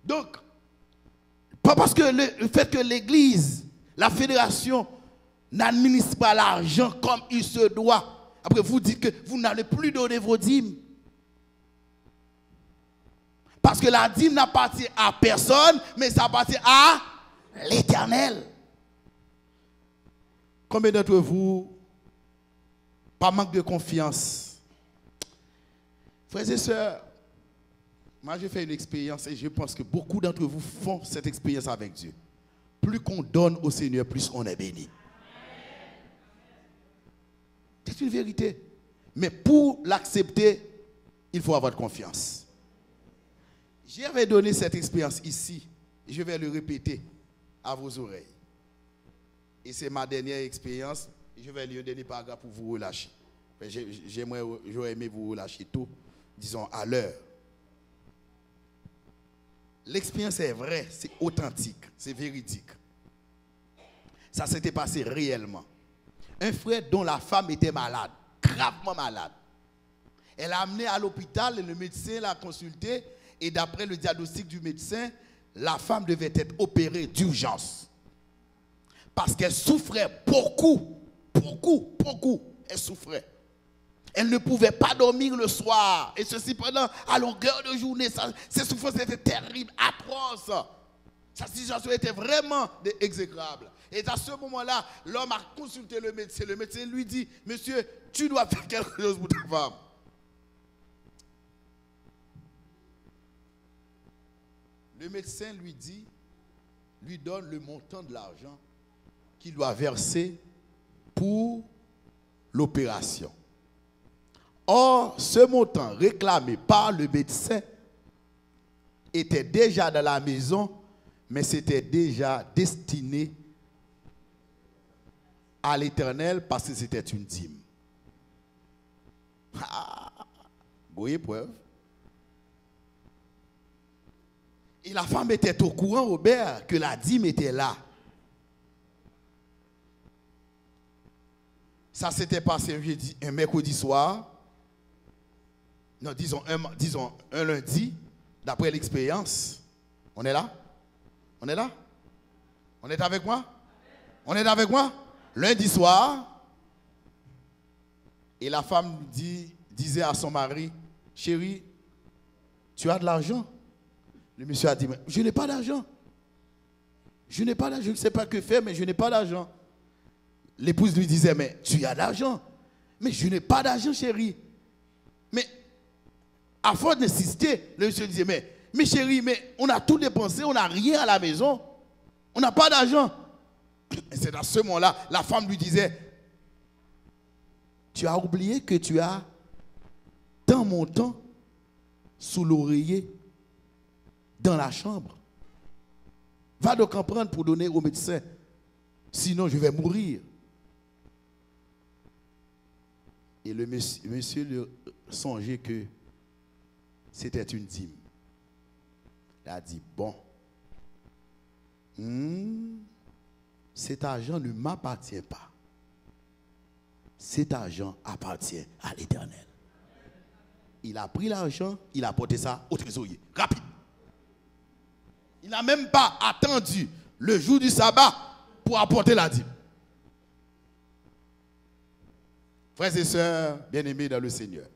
Speaker 2: Donc, pas parce que le fait que l'Église, la fédération, n'administre pas l'argent comme il se doit. Après, vous dites que vous n'allez plus donner vos dîmes. Parce que la dîme n'appartient à personne, mais ça appartient à l'Éternel. Combien d'entre vous, par manque de confiance, frères et sœurs, moi j'ai fait une expérience et je pense que beaucoup d'entre vous font cette expérience avec Dieu. Plus qu'on donne au Seigneur, plus on est béni. C'est une vérité. Mais pour l'accepter, il faut avoir confiance. J'avais donné cette expérience ici. Je vais le répéter à vos oreilles. Et c'est ma dernière expérience. Je vais lire un dernier paragraphe pour vous relâcher. J'aurais aimé vous relâcher tôt, disons à l'heure. L'expérience est vraie, c'est authentique, c'est véridique. Ça s'était passé réellement. Un frère dont la femme était malade, gravement malade. Elle l'a amené à l'hôpital et le médecin l'a consulté. Et d'après le diagnostic du médecin, la femme devait être opérée d'urgence. Parce qu'elle souffrait beaucoup. Elle souffrait. Elle ne pouvait pas dormir le soir. Et ceci pendant à longueur de journée. Ses souffrances étaient terribles, atroces. Sa situation était vraiment exécrable. Et à ce moment-là, l'homme a consulté le médecin. Le médecin lui dit, monsieur, tu dois faire quelque chose pour ta femme. Le médecin lui donne le montant de l'argent qu'il doit verser pour l'opération. Or, ce montant réclamé par le médecin était déjà dans la maison, mais c'était déjà destiné à l'Éternel parce que c'était une dîme. Ah, bonne épreuve. Et la femme était au courant, Robert, que la dîme était là. Ça s'était passé un mercredi soir. Non, disons un lundi, d'après l'expérience. On est là? On est là? On est avec moi? On est avec moi? Lundi soir. Et la femme disait à son mari, chérie, tu as de l'argent? Le monsieur a dit, je n'ai pas d'argent. Je n'ai pas d'argent, je ne sais pas que faire, mais je n'ai pas d'argent. L'épouse lui disait, mais tu as d'argent. Mais je n'ai pas d'argent, chérie. Mais à force d'insister, le monsieur disait, mais chérie, mais on a tout dépensé, on n'a rien à la maison. On n'a pas d'argent. Et c'est à ce moment-là, la femme lui disait, tu as oublié que tu as tant montant sous l'oreiller dans la chambre. Va donc en prendre pour donner au médecin. Sinon, je vais mourir. Et le monsieur songeait que c'était une dîme. Il a dit, bon, cet argent ne m'appartient pas. Cet argent appartient à l'Éternel. Il a pris l'argent, il a porté ça au trésorier. Rapide. Il n'a même pas attendu le jour du sabbat pour apporter la dîme. Frères et sœurs, bien-aimés dans le Seigneur,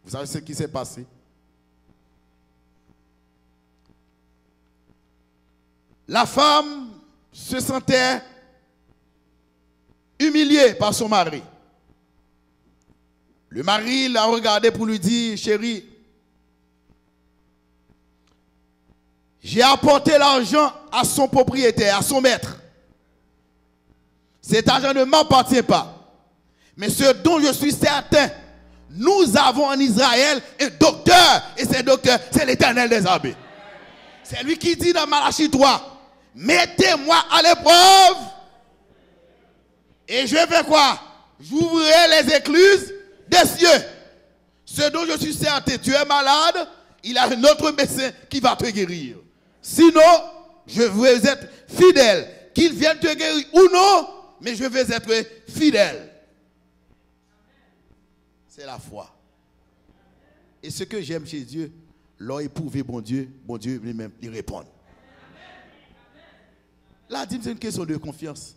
Speaker 2: vous savez ce qui s'est passé? La femme se sentait humiliée par son mari. Le mari l'a regardé pour lui dire, chérie, j'ai apporté l'argent à son propriétaire, à son maître. Cet argent ne m'appartient pas. Mais ce dont je suis certain, nous avons en Israël un docteur, et ce docteur, c'est l'Éternel des armées. C'est lui qui dit dans Malachie 3, mettez-moi à l'épreuve, et je vais quoi? J'ouvrirai les écluses des cieux. Ce dont je suis certain, tu es malade, il y a un autre médecin qui va te guérir. Sinon, je vais être fidèle. Qu'il vienne te guérir ou non, mais je vais être fidèle. C'est la foi. Et ce que j'aime chez Dieu, l'on éprouvé bon Dieu lui-même lui répond. La dîme, c'est une question de confiance.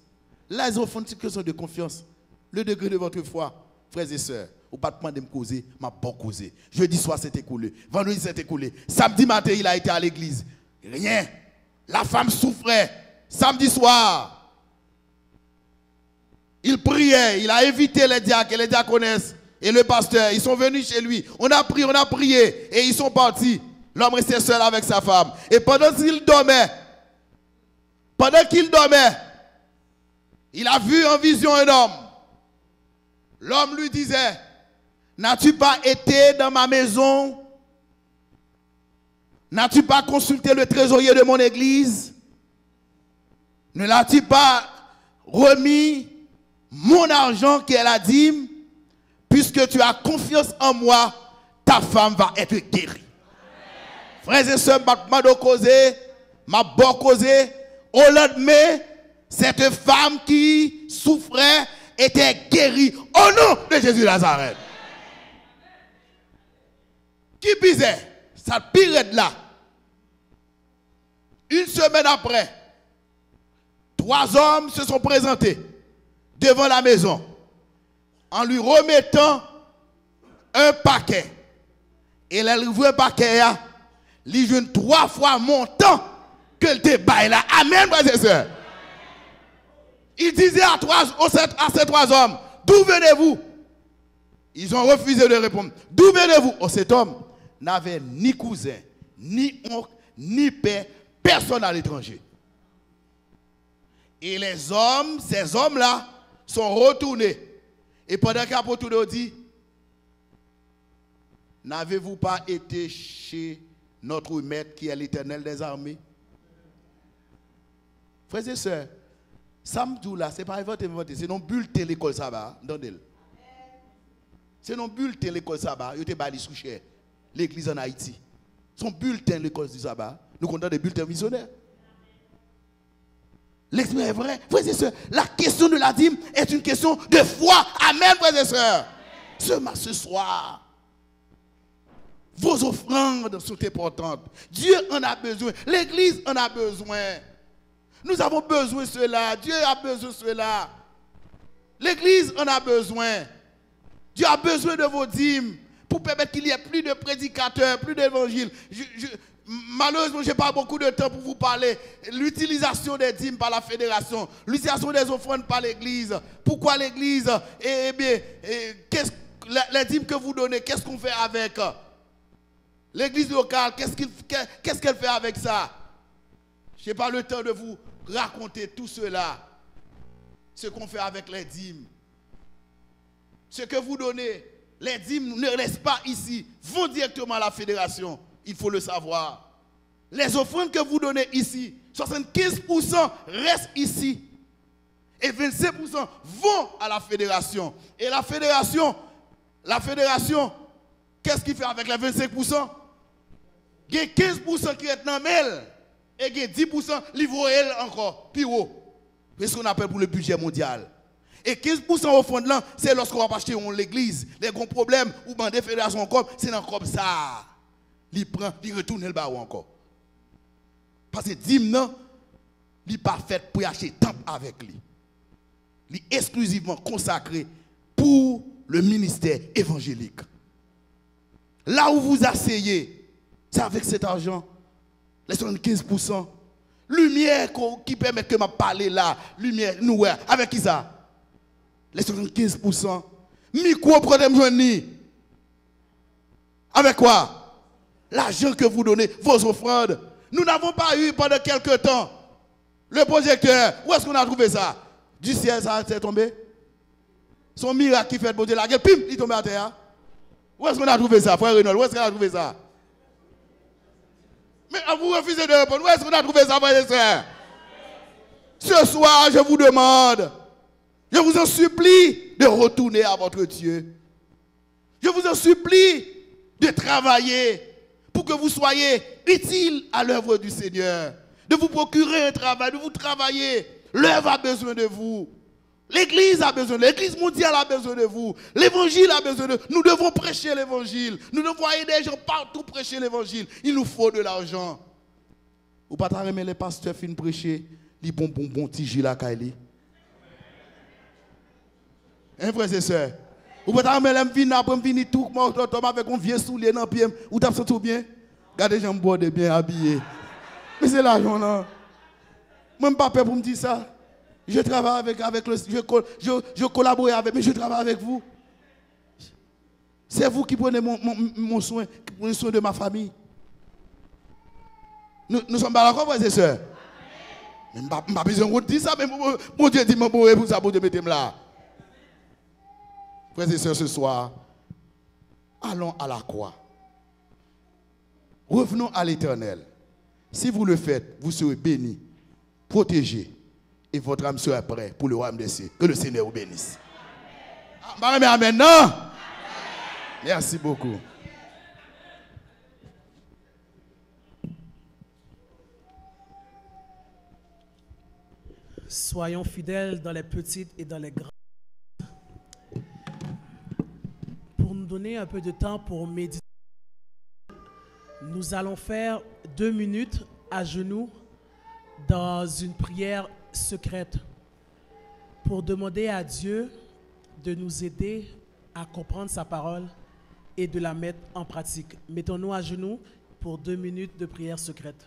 Speaker 2: Là, ils ont fait une question de confiance. Le degré de votre foi, frères et sœurs, ou pas de me causer, m'a pas causé. Jeudi soir, c'est écoulé. Vendredi, c'est écoulé. Samedi matin, il a été à l'église. Rien. La femme souffrait. Samedi soir, il priait. Il a invité les diacres et les diaconesses et le pasteur. Ils sont venus chez lui. On a prié et ils sont partis. L'homme restait seul avec sa femme. Et pendant qu'il dormait, il a vu en vision un homme. L'homme lui disait, n'as-tu pas été dans ma maison? N'as-tu pas consulté le trésorier de mon église? Ne l'as-tu pas remis mon argent qui est la dîme? Puisque tu as confiance en moi, ta femme va être guérie. Frères et sœurs, m'a bon causé. Au lendemain, cette femme qui souffrait était guérie au nom de Jésus de Nazareth. Qui pisait? Ça pire là. Une semaine après, 3 hommes se sont présentés devant la maison en lui remettant un paquet. Et elle ouvre un paquet, il joue 3 fois montant que le débat est là. Amen, frères et sœurs. Il disait à ces 3 hommes, d'où venez-vous? Ils ont refusé de répondre. D'où venez-vous? Oh, cet homme n'avait ni cousin, ni oncle, ni père, personne à l'étranger. Et ces hommes-là, sont retournés. Et pendant qu'apôtre dit, n'avez-vous pas été chez notre maître qui est l'Éternel des armées? Frères et sœurs, Ça me dit là, ce n'est pas inventé, c'est non bulletin l'école ça va, c'est non bulletin l'école ça va, il était bali sous cher. L'église en Haïti. Son bulletin l'école du sabbat, nous comptons des bulletins missionnaires. L'expérience est vrai, frères et sœurs. La question de la dîme est une question de foi. Amen, frères et sœurs. Ce soir, vos offrandes sont importantes. Dieu en a besoin. L'église en a besoin. Nous avons besoin de cela. Dieu a besoin de cela. L'église en a besoin. Dieu a besoin de vos dîmes pour permettre qu'il y ait plus de prédicateurs, plus d'évangiles. Malheureusement, je n'ai pas beaucoup de temps pour vous parler. L'utilisation des dîmes par la fédération, l'utilisation des offrandes par l'église. Pourquoi l'église? Eh bien, les dîmes que vous donnez, qu'est-ce qu'on fait avec? L'église locale, qu'est-ce qu'elle fait avec ça? Je n'ai pas le temps de vous raconter tout cela. Ce qu'on fait avec les dîmes. Ce que vous donnez, les dîmes ne restent pas ici, vont directement à la fédération. Il faut le savoir. Les offrandes que vous donnez ici, 75% restent ici. Et 25% vont à la fédération. Et la fédération, qu'est-ce qu'il fait avec les 25%? Il y a 15% qui est dans elle. Et il y a 10% livré encore, plus haut. C'est ce qu'on appelle pour le budget mondial. Et 15% au fond de là, c'est lorsqu'on va acheter l'église. Les gros problèmes, ou dans des fédérations encore, c'est comme ça. Il prend, il retourne le barreau encore. Parce que dîme, non, il n'est pas fait pour acheter temple avec lui. Il est exclusivement consacré pour le ministère évangélique. Là où vous asseyez, c'est avec cet argent, les 75%. Lumière qui permet que je parle là, lumière, nous, avec qui ça? Les 75%. Micro, problème, avec quoi? L'argent que vous donnez, vos offrandes. Nous n'avons pas eu pendant quelques temps le projecteur. Où est-ce qu'on a trouvé ça? Du ciel, ça s'est tombé. Son miracle qui fait de la gueule, pim, il tombe à terre. Où est-ce qu'on a trouvé ça, frère Renaud? Où est-ce qu'on a trouvé ça? Mais vous refusez de répondre. Où est-ce qu'on a trouvé ça, frère et sœurs? Ce soir, je vous demande, je vous en supplie de retourner à votre Dieu. Je vous en supplie de travailler pour que vous soyez utile à l'œuvre du Seigneur. De vous procurer un travail, de vous travailler. L'œuvre a besoin de vous. L'église a besoin, l'église mondiale a besoin de vous. L'évangile a besoin de vous. Nous devons prêcher l'évangile. Nous devons aider des gens partout prêcher l'évangile. Il nous faut de l'argent. Ou pas t'arrêter les pasteurs finissent prêcher, les bon tigé la Kaili. Hein, frères et sœurs? Ou pas t'arrêter les venir après venir tout avec un vieux soulier dans le pied. Ou t'as tout bien? Regardez les gens bien habillés. Mais c'est l'argent là. Moi, je ne suis pas peur pour me dire ça. Je travaille avec le. Je collabore avec, mais je travaille avec vous. C'est vous qui prenez mon soin, qui prenez soin de ma famille. Nous sommes pas d'accord, frères et sœurs? Je n'ai pas besoin de dire ça, mais mon Dieu dit, mon pour ça, pour te mettre là. Frères et sœurs, ce soir, allons à la croix. Revenons à l'Éternel. Si vous le faites, vous serez bénis, protégés, et votre âme sera prête pour le royaume des cieux. Que le Seigneur vous bénisse. Amen. Amen. Non? Amen. Merci beaucoup.
Speaker 3: Soyons fidèles dans les petites et dans les grandes. Pour nous donner un peu de temps pour méditer, nous allons faire 2 minutes à genoux dans une prière secrète pour demander à Dieu de nous aider à comprendre sa parole et de la mettre en pratique. Mettons-nous à genoux pour 2 minutes de prière secrète.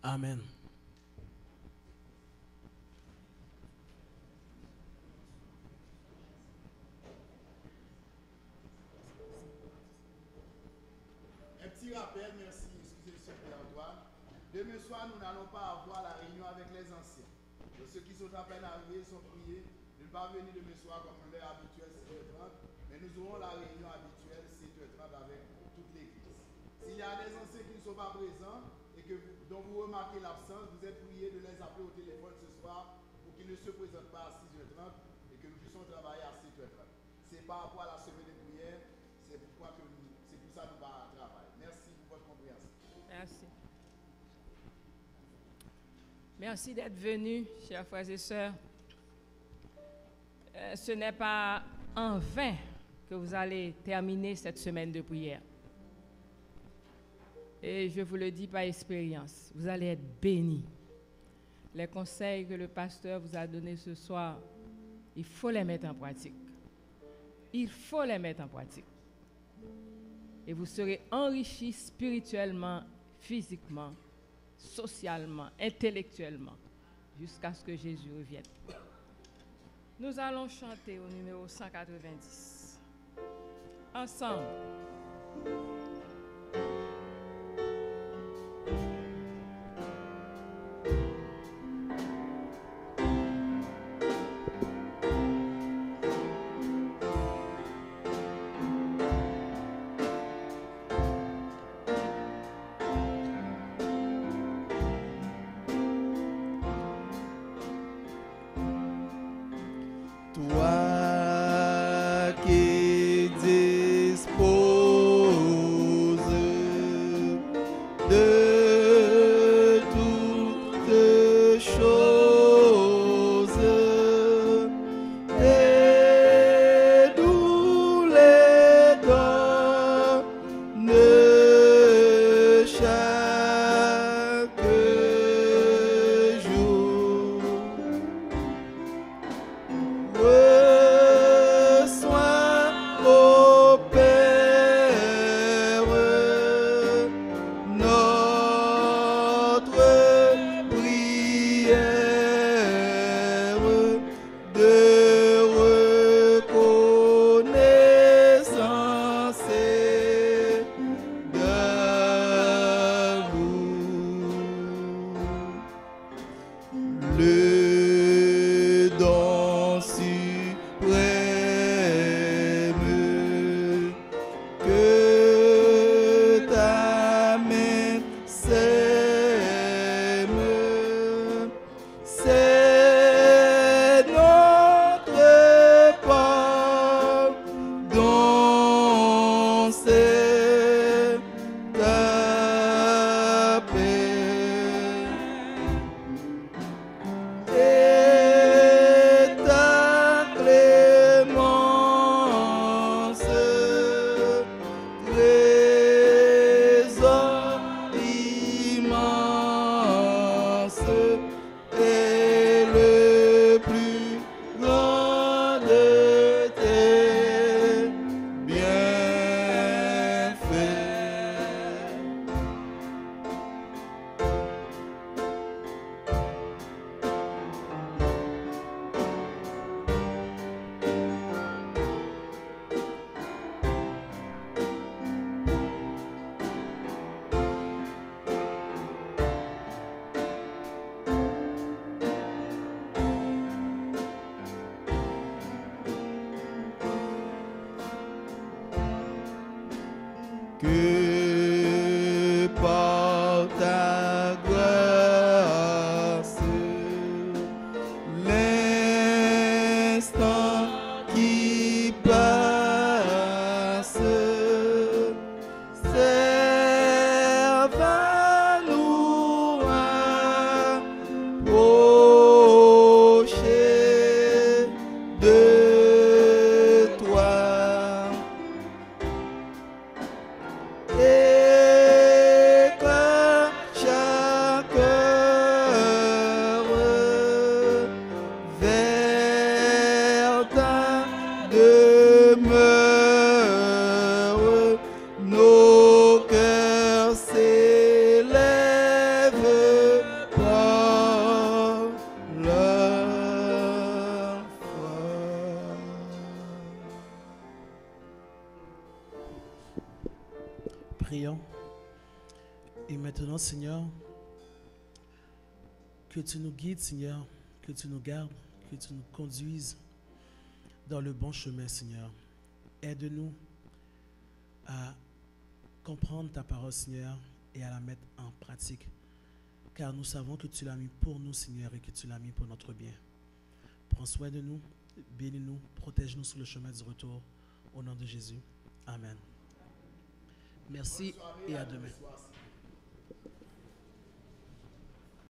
Speaker 3: Amen.
Speaker 2: Un petit rappel, merci, excusez le secrétaire Antoine. Demain soir, nous n'allons pas avoir la réunion avec les anciens. Donc, ceux qui sont à peine arrivés sont priés de ne pas venir demain soir comme l'heure habituelle 7h30, mais nous aurons la réunion habituelle 7h30 avec toute l'église. S'il y a des anciens qui ne sont pas présents et dont vous remarquez l'absence, vous êtes priés de les appeler au téléphone ce soir pour qu'ils ne se présentent pas à 6h30 et que nous puissions travailler à 7h30. C'est par rapport à la semaine de prière, c'est pour ça que nous travaillons. Merci pour votre compréhension.
Speaker 4: Merci. Merci d'être venus, chers frères et sœurs. Ce n'est pas en vain que vous allez terminer cette semaine de prière. Et je vous le dis par expérience, vous allez être bénis. Les conseils que le pasteur vous a donnés ce soir, il faut les mettre en pratique. Il faut les mettre en pratique. Et vous serez enrichis spirituellement, physiquement, socialement, intellectuellement, jusqu'à ce que Jésus revienne. Nous allons chanter au numéro 190. Ensemble.
Speaker 1: Toi qui disposes de toutes choses et nous les donnes chaque jour. Reçois, ô Père, notre prière de reconnaissance et d'amour. Le don suprême que ta main sème, c'est notre pardon, c'est ta paix. Et ta clémence, trésor immense, est le plus grand de tes bienfaits.
Speaker 3: prions. Et maintenant, Seigneur, que tu nous guides, Seigneur, que tu nous gardes, que tu nous conduises dans le bon chemin, Seigneur. Aide-nous à comprendre ta parole, Seigneur, et à la mettre en pratique. Car nous savons que tu l'as mis pour nous, Seigneur, et que tu l'as mis pour notre bien. Prends soin de nous, bénis-nous, protège-nous sur le chemin du retour. Au nom de Jésus. Amen. Merci et à demain.